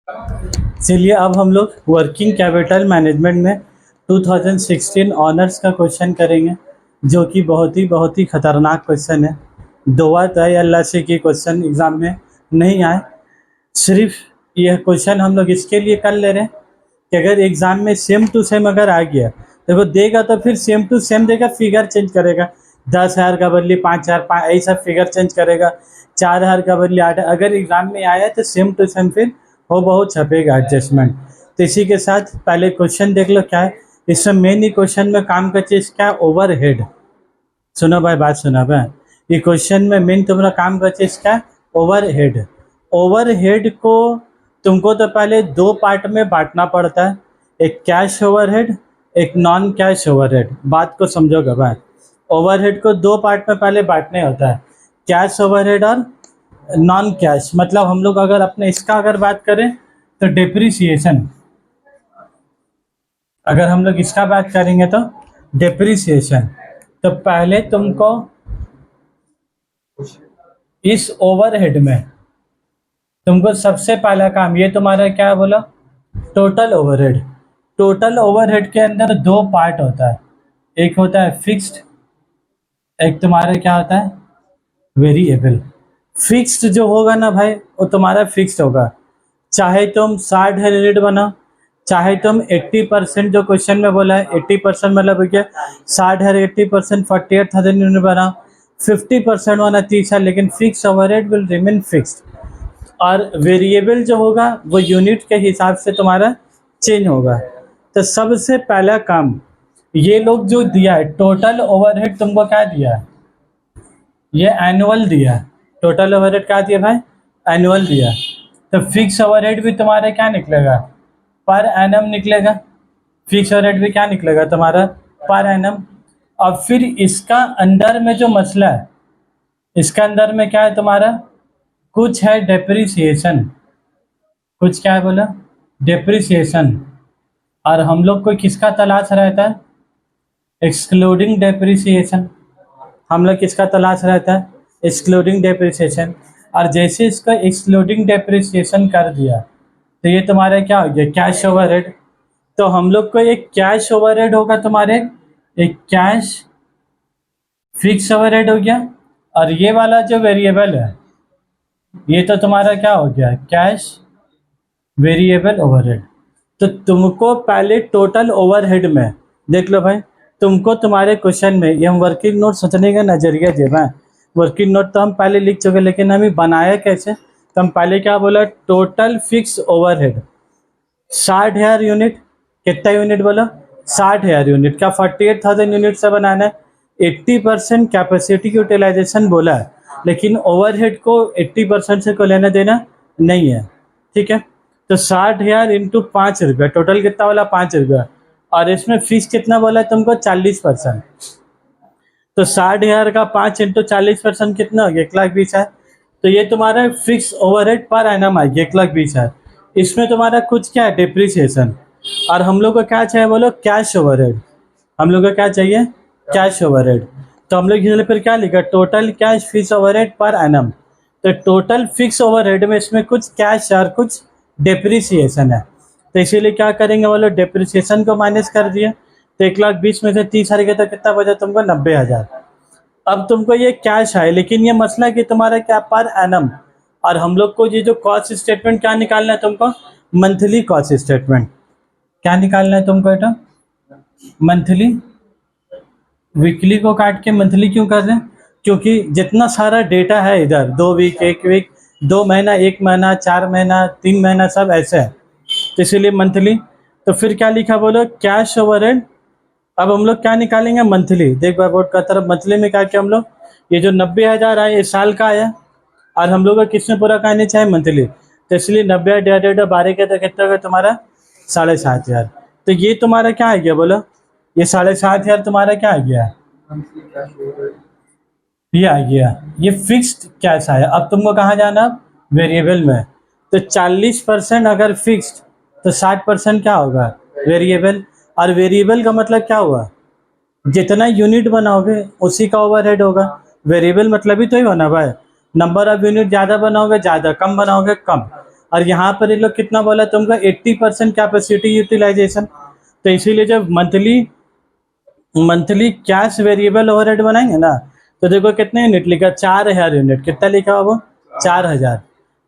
चलिए अब हम लोग वर्किंग कैपिटल मैनेजमेंट में 2016 ऑनर्स का क्वेश्चन करेंगे, जो कि बहुत ही खतरनाक क्वेश्चन है। दुआ है अल्लाह से कि क्वेश्चन एग्ज़ाम में नहीं आए। सिर्फ यह क्वेश्चन हम लोग इसके लिए कर ले रहे हैं कि अगर एग्ज़ाम में सेम टू सेम अगर आ गया तो वो देगा तो फिर सेम टू सेम देगा, फिगर चेंज करेगा। 10,000 का बदले 5,000 ऐसा फिगर चेंज करेगा। 4,000 का बदले 8। अगर एग्ज़ाम में आया तो सेम टू सेम फिर वो बहुत छपेगा एडजस्टमेंट। तो इसी के साथ पहले क्वेश्चन देख लो क्या है। इसमें मेन ही क्वेश्चन में काम का चीज़ क्या है, ओवरहेड। सुनो भाई, बात सुनो भाई। ये क्वेश्चन में मेन तुम्हारा काम का चीज़ क्या है, ओवरहेड। ओवरहेड को तुमको तो पहले दो पार्ट में बांटना पड़ता है, एक कैश ओवरहेड, एक नॉन कैश ओवरहेड। बात को समझोगे भाई, ओवरहेड को दो पार्ट में पहले बांटने होता है, कैश ओवरहेड और नॉन कैश। मतलब हम लोग अगर अपने इसका अगर बात करें तो डिप्रिसिएशन, अगर हम लोग इसका बात करेंगे तो डिप्रिसिएशन। तो पहले तुमको इस ओवरहेड में तुमको सबसे पहला काम, ये तुम्हारा क्या बोला, टोटल ओवरहेड। टोटल ओवरहेड के अंदर दो पार्ट होता है, एक होता है फिक्स्ड, एक तुम्हारा क्या होता है, वेरिएबल। फिक्स्ड जो होगा ना भाई, वो तुम्हारा फिक्स्ड होगा, चाहे तुम 60 यूनिट बनाओ, चाहे तुम 80%, जो क्वेश्चन में बोला है 80% मतलब क्या, 60 80% 48,000 यूनिट बनाओ, 50% वाला 30 है, लेकिन fix overhead will remain fixed. और वेरिएबल जो होगा वो यूनिट के हिसाब से तुम्हारा चेंज होगा। तो सबसे पहला काम ये लोग जो दिया है, टोटल ओवरहेड तुमको क्या दिया है, ये एनुअल दिया है। टोटल ओवरहेड क्या दिया भाई, एनुअल दिया। तो फिक्स ओवरहेड भी तुम्हारा क्या निकलेगा, पर एनम निकलेगा। फिक्स ओवरहेड भी क्या निकलेगा तुम्हारा, पर एनम। और फिर इसका अंदर में जो मसला है, इसका अंदर में क्या है तुम्हारा, कुछ है डेप्रिसिएशन। कुछ क्या है बोला, डेप्रिसिएशन। और हम लोग को किसका तलाश रहता है, एक्सक्लूडिंग डेप्रिसिएशन। हम लोग किसका तलाश रहता है, एक्सक्लूडिंग डेप्रिसिएशन। और जैसे इसका एक्सक्लूडिंग डेप्रिसिएशन कर दिया तो ये तुम्हारा क्या हो गया, कैश ओवरहेड। तो हम लोग को एक कैश ओवरहेड होगा तुम्हारे, एक कैश फिक्स ओवरहेड हो गया। और ये वाला जो वेरिएबल है, ये तो तुम्हारा क्या हो गया, कैश वेरिएबल ओवरहेड। तो तुमको पहले टोटल ओवरहेड में देख लो भाई, तुमको तुम्हारे क्वेश्चन में ये हम वर्किंग नोट सोचने का नजरिया देना है। वर्किंग नोट तो हम पहले लिख चुके, लेकिन हमें बनाया कैसे, तो हम पहले क्या बोला, टोटल फिक्स ओवरहेड 60,000 यूनिट। कितना यूनिट बोला, 60,000 यूनिट का 48,000 यूनिट से बनाना है। 80% कैपेसिटी यूटिलाइजेशन बोला है, लेकिन ओवरहेड को 80% से को लेना देना नहीं है, ठीक है। तो 60,000 इंटू 5 रुपया, टोटल कितना बोला, 5 रुपया। और इसमें फीस कितना बोला है तुमको, 40%। तो 60,000 का 5 इंटू 40% कितना हो गया, 1,20,000। तो ये तुम्हारा फिक्स ओवरहेड पर एनम आ गया 1,20,000। इसमें तुम्हारा कुछ क्या है, डिप्रिसिएशन। और हम लोग को क्या चाहिए बोलो, कैश ओवरहेड। हम लोग को क्या चाहिए, कैश ओवरहेड। तो हम लोग इसलिए फिर क्या लिखा, total cash fix overhead per annum. तो टोटल फिक्स ओवरहेड में इसमें कुछ कैश और कुछ डिप्रिसिएशन है। तो इसीलिए क्या करेंगे बोलो, डिप्रिसिएशन को माइनस कर दिया। तो 1,20,000 में से 30,000 गया तो कितना बचा तुमको, 90,000। अब तुमको ये कैश है, लेकिन ये मसला है कि तुम्हारा क्या, पर एनम। और हम लोग को ये जो कॉस्ट स्टेटमेंट क्या निकालना है तुमको, मंथली कॉस्ट स्टेटमेंट। क्या निकालना है तुमको, बेटा मंथली। वीकली को काट के मंथली क्यों कर रहे हैं, क्योंकि जितना सारा डेटा है इधर, 2 वीक, 1 वीक, 2 महीना, 1 महीना, 4 महीना, 3 महीना, सब ऐसे है, तो इसीलिए मंथली। तो फिर क्या लिखा बोलो, कैश ओवरहेड। अब हम लोग क्या निकालेंगे, मंथली। देख भाई बोर्ड का तरफ, मंथली में क्या किया हम लोग, ये जो 90,000 आया ये साल का आया, और हम लोग को किसमें पूरा करना चाहिए, मंथली। तो इसलिए 90 डिवाइडेड 12 के तो कितना होगा तुम्हारा, 7,500। तो ये तुम्हारा क्या आ गया बोलो, ये 7,500 तुम्हारा क्या आ गया, ये आ गया, ये फिक्स्ड कैश आया। अब तुमको कहाँ जाना, वेरिएबल में। तो 40% अगर फिक्स्ड, तो 60% क्या होगा, वेरिएबल। और वेरिएबल का मतलब क्या हुआ, जितना यूनिट बनाओगे उसी का ओवरहेड होगा। वेरिएबल मतलब ही तो ही होना भाई, नंबर ऑफ यूनिट ज़्यादा बनाओगे ज़्यादा, कम बनाओगे कम। और यहाँ पर ये लोग कितना बोला तुमको 80% कैपेसिटी यूटिलाइजेशन। तो इसीलिए जब मंथली कैश वेरिएबल ओवरहेड बनाएंगे ना, तो देखो कितने यूनिट लिखा, 4000 यूनिट। कितना लिखा वो 4000।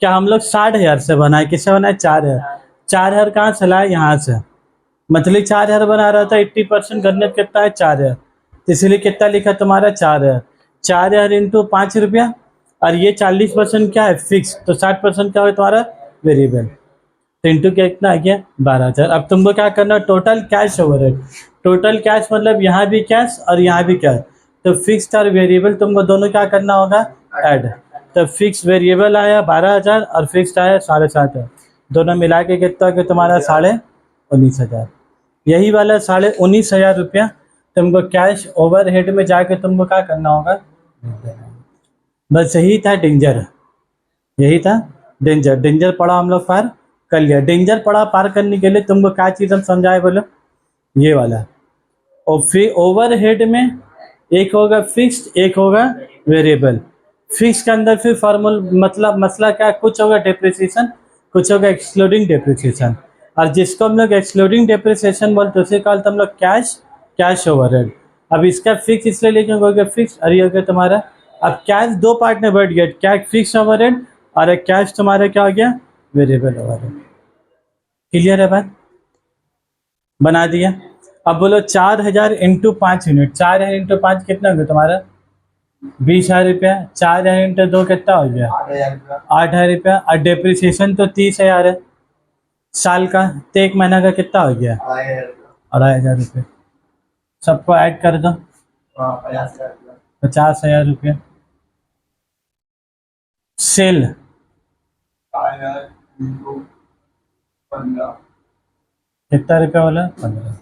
क्या हम लोग 60,000 से बनाए, किससे बनाए 4000। 4000 कहाँ से लाए, यहाँ से। मंथली 4000 बना रहा था, 80% करने कितना है 4000, तो इसीलिए कितना लिखा तुम्हारा 4000। 4000 इंटू 5 रुपया, और ये 40% क्या है फिक्स, तो 60% क्या है तुम्हारा वेरिएबल। तो इंटू क्या कितना आ गया 12,000। अब तुमको क्या करना, total cash overhead. Total cash मतलब यहाँ भी कैश और यहाँ भी कैश, तो फिक्स और वेरिएबल तुमको दोनों क्या करना होगा, ऐड। तो फिक्स वेरिएबल आया 12,000 और फिक्स्ड आया 7,500, दोनों मिला के कितना कि तुम्हारा 19,500। यही वाला 19,500 रुपया तुमको कैश ओवरहेड में जाके तुमको क्या करना होगा। बस यही था डेंजर, यही था डेंजर। डेंजर पड़ा हम लोग पार कर लिया। डेंजर पड़ा पार करने के लिए तुमको क्या चीज़ हम समझाए बोलो, ये वाला। और फिर ओवरहेड में एक होगा फिक्स्ड, एक होगा वेरिएबल। फिक्स के अंदर फिर फॉर्मूला मसला क्या, कुछ होगा डेप्रिसिएशन, कुछ होगा एक्सक्लूडिंग डेप्रिसिएशन। और जिसको हम लोग एक्सक्लूडिंग डेप्रिसिएशन बोलते हैं उसे कहते हम लोग कैश ओवरहेड। अब इसका फिक्स इसलिए लिखेंगे हो गया फिक्स, और ये हो गया तुम्हारा। अब कैश दो पार्ट में बढ़ गया, क्या फिक्स ओवरहेड और एक कैश तुम्हारा क्या हो गया वेरिएबल ओवरहेड। क्लियर है बात, बना दिया। अब बोलो 4000 इंटू 5 यूनिट, 4000 इंटू 5 कितना हो गया तुम्हारा 20,000 रुपया। 4000 इंटू 2 कितना हो गया 8,000 रुपया। और डेप्रिसिएशन तो 30,000 है साल का, तो एक महीना का कितना हो गया 2,500 रुपये। सबको ऐड कर दो 50,000 रुपये। सेल कितना रुपया बोला 15।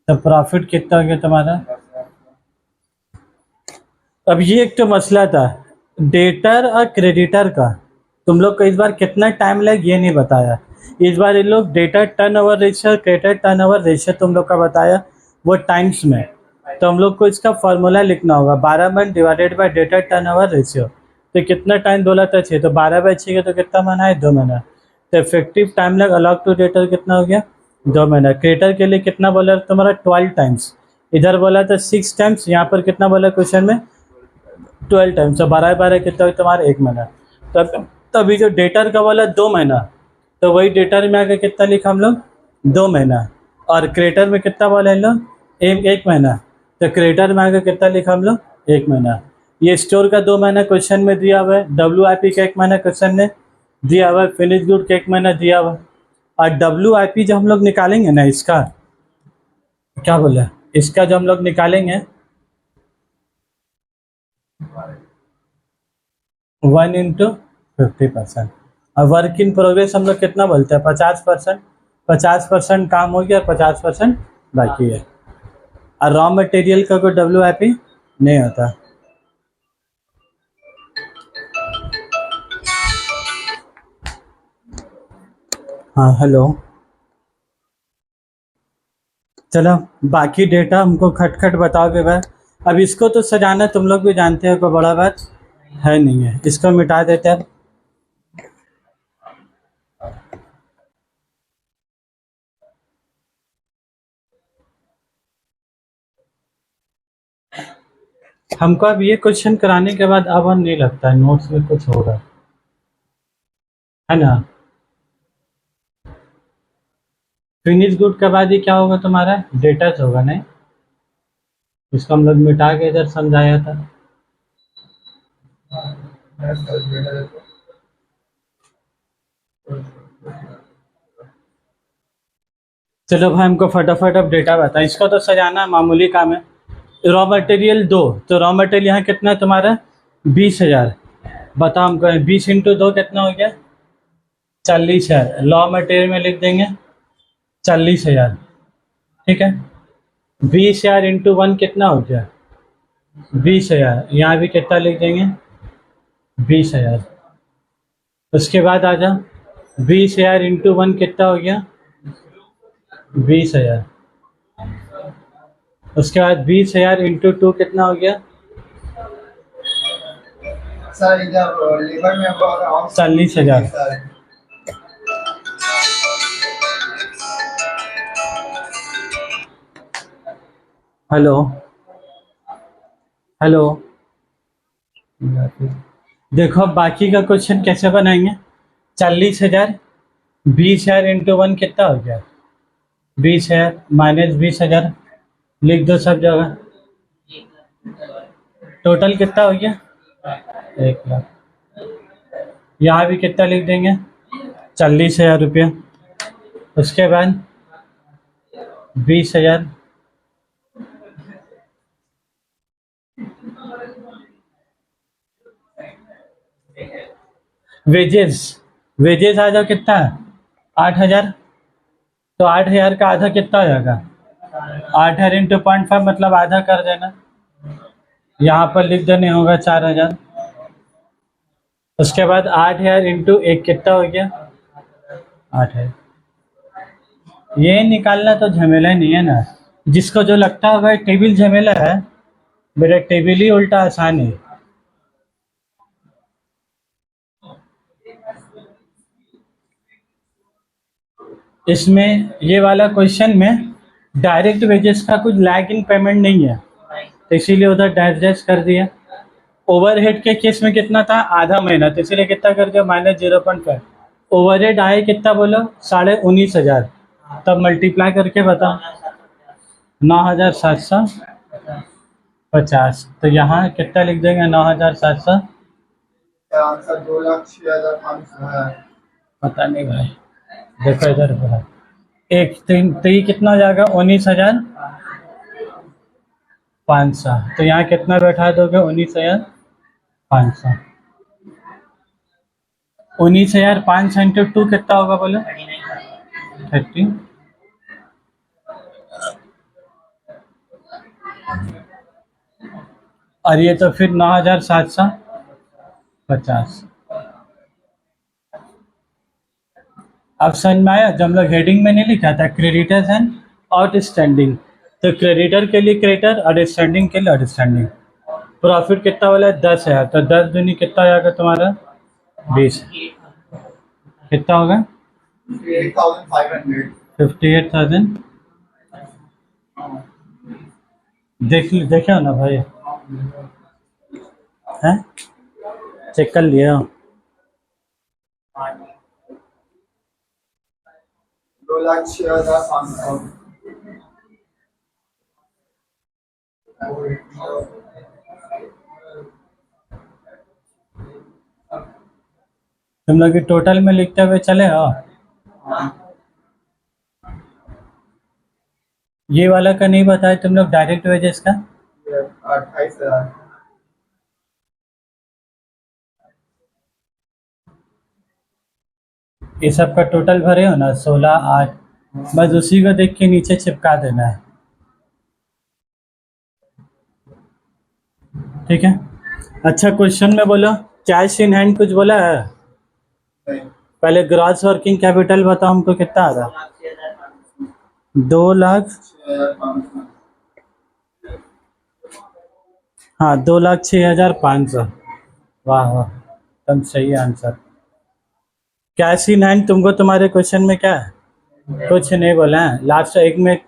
तो प्रॉफिट कितना हो गया तुम्हारा। अब ये एक तो मसला था डेटर और क्रेडिटर का, तुम लोग को इस बार कितना टाइम लगे ये नहीं बताया। इस बार ये लोग debtor turnover ratio, creditor turnover ratio तुम लोग का बताया वो टाइम्स में। तो हम लोग को इसका फॉर्मूला लिखना होगा 12 month divided by debtor turnover ratio. तो कितना टाइम बोला था 6, तो 12/6 तो कितना महीना है 2 महीना। तो इफेक्टिव टाइम लग अलॉट टू डेटर कितना हो गया 2 महीना। क्रेडिटर के लिए कितना बोला तुम्हारा 12 टाइम्स, इधर बोला था 6 टाइम्स, यहाँ पर कितना बोला क्वेश्चन में 12 टाइम्स। तो 12/12 कितना हुआ तुम्हारा 1 महीना। तब तभी जो डेटर का बोला 2 महीना, तो वही डेटर में आकर कितना लिखा हम लोग 2 महीना। और क्रेडिटर में कितना बोला हम लोग 1 महीना, तो क्रेडिटर में आकर कितना लिखा हम लोग 1 महीना। ये स्टोर का 2 महीना क्वेश्चन में दिया हुआ है, WIP का 1 महीना क्वेश्चन में दिया हुआ है, फिनिश गुड का 1 महीना दिया हुआ है। और WIP जब हम लोग निकालेंगे ना, इसका क्या बोला, इसका जब हम लोग निकालेंगे 1 इंटू 50%। और वर्क इन प्रोग्रेस हम लोग कितना बोलते हैं 50%। 50% काम हो गया, 50% बाकी है। और रॉ मटेरियल का कोई WIP नहीं होता। हाँ हेलो, चलो बाकी डेटा हमको खटखट बताओगे भाई। अब इसको तो सजाना तुम लोग भी जानते हो, कोई बड़ा बात है नहीं है, इसको मिटा देते हैं। हमको अब ये क्वेश्चन कराने के बाद अब नहीं लगता है नोट्स में कुछ होगा, है ना। फिनिश गुड के बाद ही क्या होगा तुम्हारा डेटाच होगा, नहीं इसको हम लोग मिटा के इधर समझाया था। चलो भाई हमको फटाफट अब डेटा बता, इसको तो सजाना मामूली काम है। रॉ मटेरियल 2, तो रॉ मटेरियल यहाँ कितना है तुम्हारा 20,000। बताओ हमको 20 इंटू 2 कितना हो गया 40,000। रॉ मटेरियल में लिख देंगे 40,000, ठीक है। 20,000 इंटू 1 कितना हो गया 20,000, यहाँ भी कितना लिख देंगे 20,000। उसके बाद आ जा 20,000 इंटू 1 कितना हो गया 20,000। उसके बाद 20,000 इंटू 2 कितना हो गया सर इधर लेबर में 40,000। हेलो हेलो, देखो अब बाकी का क्वेश्चन कैसे बनाएंगे। 40,000 20,000 इंटू 1 कितना हो गया, 20,000 माइनस 20,000, लिख दो सब जगह। टोटल कितना हो गया, 1,00,000। यहाँ भी कितना लिख देंगे, 40,000 रुपया। उसके बाद 20,000, वेजेस, वेजेस आ जाओ कितना है, 8,000। तो 8,000 का आधा कितना हो जाएगा, 8,000 इंटू 0.5 मतलब आधा कर देना, यहाँ पर लिख देने होगा 4,000। उसके बाद 8,000 इंटू 1 कितना हो गया, 8,000। ये निकालना तो झमेला नहीं है ना, जिसको जो लगता होगा टेबल झमेला है, मेरा टेबल ही उल्टा आसान है। इसमें ये वाला क्वेश्चन में डायरेक्ट वेजेस का कुछ लैग इन पेमेंट नहीं है, तो इसीलिए उधर डाइजेस्ट कर दिया। ओवरहेड के केस में कितना था, आधा महीना, तो इसीलिए कितना कर दिया, -0.5। ओवरहेड आए कितना बोलो, 19,500। तब मल्टीप्लाई करके बताओ, 9,750। तो यहाँ कितना लिख देंगे, 9,700। आंसर 2,06,500 है। पता नहीं भाई, देखो इधर बोला एक तीन, तो ये कितना हो जाएगा, 19,500। तो यहाँ कितना बैठा दोगे, 19,500। 19,500 इंटू 2 कितना होगा बोलो, 30। और ये तो फिर 9,750। अब समझ में आया, जब हम लोग हेडिंग में नहीं लिखा था क्रेडिटर्स एंड आउटस्टैंडिंग, तो क्रेडिटर के लिए क्रेडिटर, आउटस्टैंडिंग के लिए आउटस्टैंडिंग। प्रॉफिट कितना वाला है, 10,000। तो 10 दूनी कितना हो जाएगा तुम्हारा, 20। कितना होगा, 58,500। 58,000। देखे हो ना भाई, हैं चेक कर लिया हो? 2,06,500। तुम लोग टोटल में लिखते हुए चले हो। ये वाला का नहीं बताया तुम लोग, डायरेक्ट वेजेस का 28,000। ये सब का टोटल भरे हो ना, 16, 8, बस उसी को देख के नीचे चिपका देना है, ठीक है। अच्छा क्वेश्चन में बोलो कैश इन हैंड कुछ बोला है, पहले ग्रॉस वर्किंग कैपिटल बताओ हमको कितना आ रहा, 2,00,000। हाँ 2,06,500। वाह वाह, एकदम सही आंसर। कैश इन हैंड तुमको तुम्हारे क्वेश्चन में क्या है, कुछ नहीं बोला है। लास्ट एक में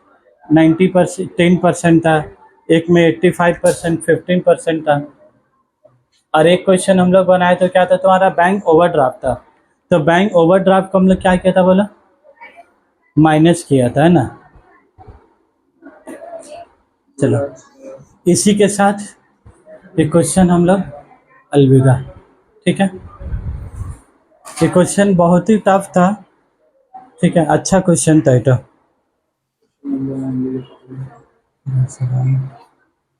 90% 10% था, एक में 85% 15% था, और एक क्वेश्चन हम लोग बनाए तो क्या था तुम्हारा, बैंक ओवरड्राफ्ट था। तो बैंक ओवरड्राफ्ट को हम लोग क्या किया था बोला, माइनस किया था, है ना। चलो इसी के साथ ये क्वेश्चन हम लोग अलविदा, ठीक है। ये क्वेश्चन बहुत ही टफ था, ठीक है, अच्छा क्वेश्चन था ये तो।